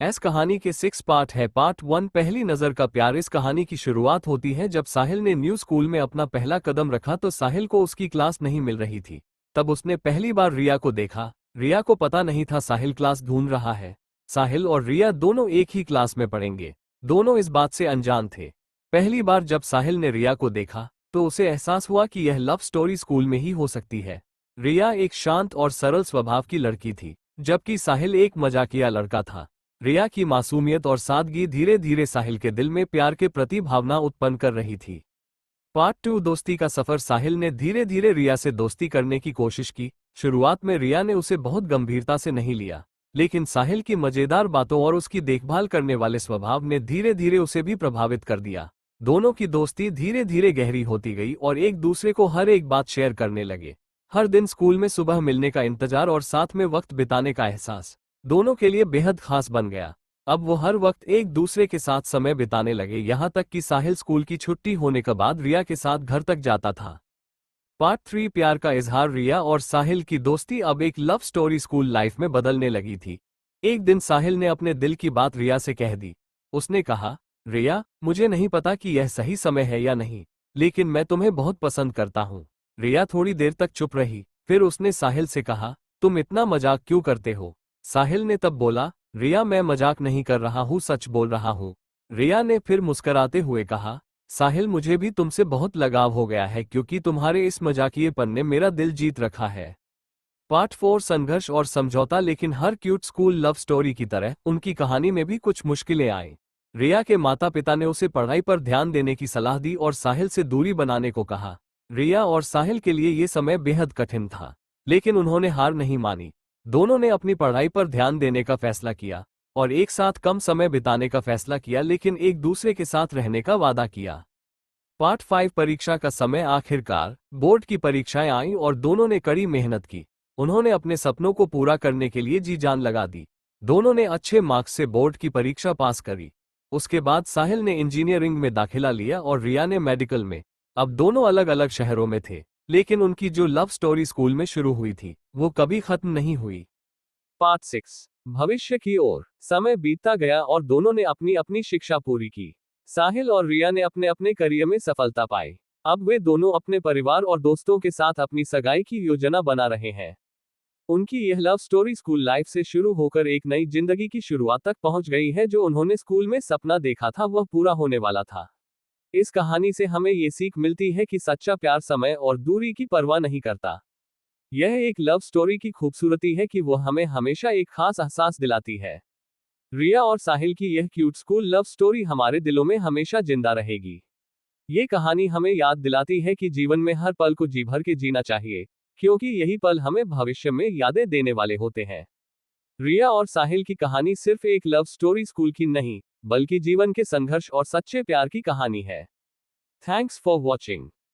इस कहानी के 6 पार्ट है। पार्ट 1 पहली नज़र का प्यार। इस कहानी की शुरुआत होती है जब साहिल ने न्यू स्कूल में अपना पहला कदम रखा तो साहिल को उसकी क्लास नहीं मिल रही थी। तब उसने पहली बार रिया को देखा। रिया को पता नहीं था साहिल क्लास ढूंढ रहा है। साहिल और रिया दोनों एक ही क्लास में पढ़ेंगे। दोनों इस बात से अनजान थे। पहली बार जब साहिल ने रिया को देखा तो उसे एहसास हुआ कि यह लव स्टोरी स्कूल में ही हो सकती है। रिया एक शांत और सरल स्वभाव की लड़की थी, जबकि साहिल एक मजाकिया लड़का था। रिया की मासूमियत और सादगी धीरे धीरे साहिल के दिल में प्यार के प्रति भावना उत्पन्न कर रही थी। पार्ट 2 दोस्ती का सफर। साहिल ने धीरे धीरे रिया से दोस्ती करने की कोशिश की। शुरुआत में रिया ने उसे बहुत गंभीरता से नहीं लिया, लेकिन साहिल की मजेदार बातों और उसकी देखभाल करने वाले स्वभाव ने धीरे धीरे उसे भी प्रभावित कर दिया। दोनों की दोस्ती धीरे धीरे गहरी होती गई और एक दूसरे को हर एक बात शेयर करने लगे। हर दिन स्कूल में सुबह मिलने का इंतजार और साथ में वक्त बिताने का एहसास दोनों के लिए बेहद खास बन गया। अब वो हर वक्त एक दूसरे के साथ समय बिताने लगे, यहाँ तक कि साहिल स्कूल की छुट्टी होने के बाद रिया के साथ घर तक जाता था। पार्ट 3 प्यार का इजहार। रिया और साहिल की दोस्ती अब एक लव स्टोरी स्कूल लाइफ में बदलने लगी थी। एक दिन साहिल ने अपने दिल की बात रिया से कह दी। उसने कहा, रिया, मुझे नहीं पता कि यह सही समय है या नहीं, लेकिन मैं तुम्हें बहुत पसंद करता हूँ। रिया थोड़ी देर तक चुप रही, फिर उसने साहिल से कहा, तुम इतना मजाक क्यों करते हो? साहिल ने तब बोला, रिया, मैं मजाक नहीं कर रहा हूँ, सच बोल रहा हूँ। रिया ने फिर मुस्कुराते हुए कहा, साहिल, मुझे भी तुमसे बहुत लगाव हो गया है क्योंकि तुम्हारे इस मजाकियेपन ने मेरा दिल जीत रखा है। पार्ट 4 संघर्ष और समझौता। लेकिन हर क्यूट स्कूल लव स्टोरी की तरह उनकी कहानी में भी कुछ मुश्किलें आईं। रिया के माता पिता ने उसे पढ़ाई पर ध्यान देने की सलाह दी और साहिल से दूरी बनाने को कहा। रिया और साहिल के लिए ये समय बेहद कठिन था, लेकिन उन्होंने हार नहीं मानी। दोनों ने अपनी पढ़ाई पर ध्यान देने का फैसला किया और एक साथ कम समय बिताने का फैसला किया, लेकिन एक दूसरे के साथ रहने का वादा किया। पार्ट 5 परीक्षा का समय। आखिरकार बोर्ड की परीक्षाएं आईं और दोनों ने कड़ी मेहनत की। उन्होंने अपने सपनों को पूरा करने के लिए जी जान लगा दी। दोनों ने अच्छे मार्क्स से बोर्ड की परीक्षा पास करी। उसके बाद साहिल ने इंजीनियरिंग में दाखिला लिया और रिया ने मेडिकल में। अब दोनों अलग अलग शहरों में थे, लेकिन उनकी जो लव स्टोरी स्कूल में शुरू हुई थी वो कभी खत्म नहीं हुई। पार्ट 6 भविष्य की ओर। समय बीतता गया और दोनों ने अपनी अपनी शिक्षा पूरी की। साहिल और रिया ने अपने अपने करियर में सफलता पाई। अब वे दोनों अपने परिवार और दोस्तों के साथ अपनी सगाई की योजना बना रहे हैं। उनकी यह लव स्टोरी स्कूल लाइफ से शुरू होकर एक नई जिंदगी की शुरुआत तक पहुंच गई है। जो उन्होंने स्कूल में सपना देखा था वह पूरा होने वाला था। इस कहानी से हमें ये सीख मिलती है कि सच्चा प्यार समय और दूरी की परवाह नहीं करता। यह एक लव स्टोरी की खूबसूरती है कि वह हमें हमेशा एक खास एहसास दिलाती है। रिया और साहिल की यह क्यूट स्कूल लव स्टोरी हमारे दिलों में हमेशा जिंदा रहेगी। ये कहानी हमें याद दिलाती है कि जीवन में हर पल को जी भर के जीना चाहिए, क्योंकि यही पल हमें भविष्य में यादें देने वाले होते हैं। रिया और साहिल की कहानी सिर्फ एक लव स्टोरी स्कूल की नहीं, बल्कि जीवन के संघर्ष और सच्चे प्यार की कहानी है। Thanks for watching.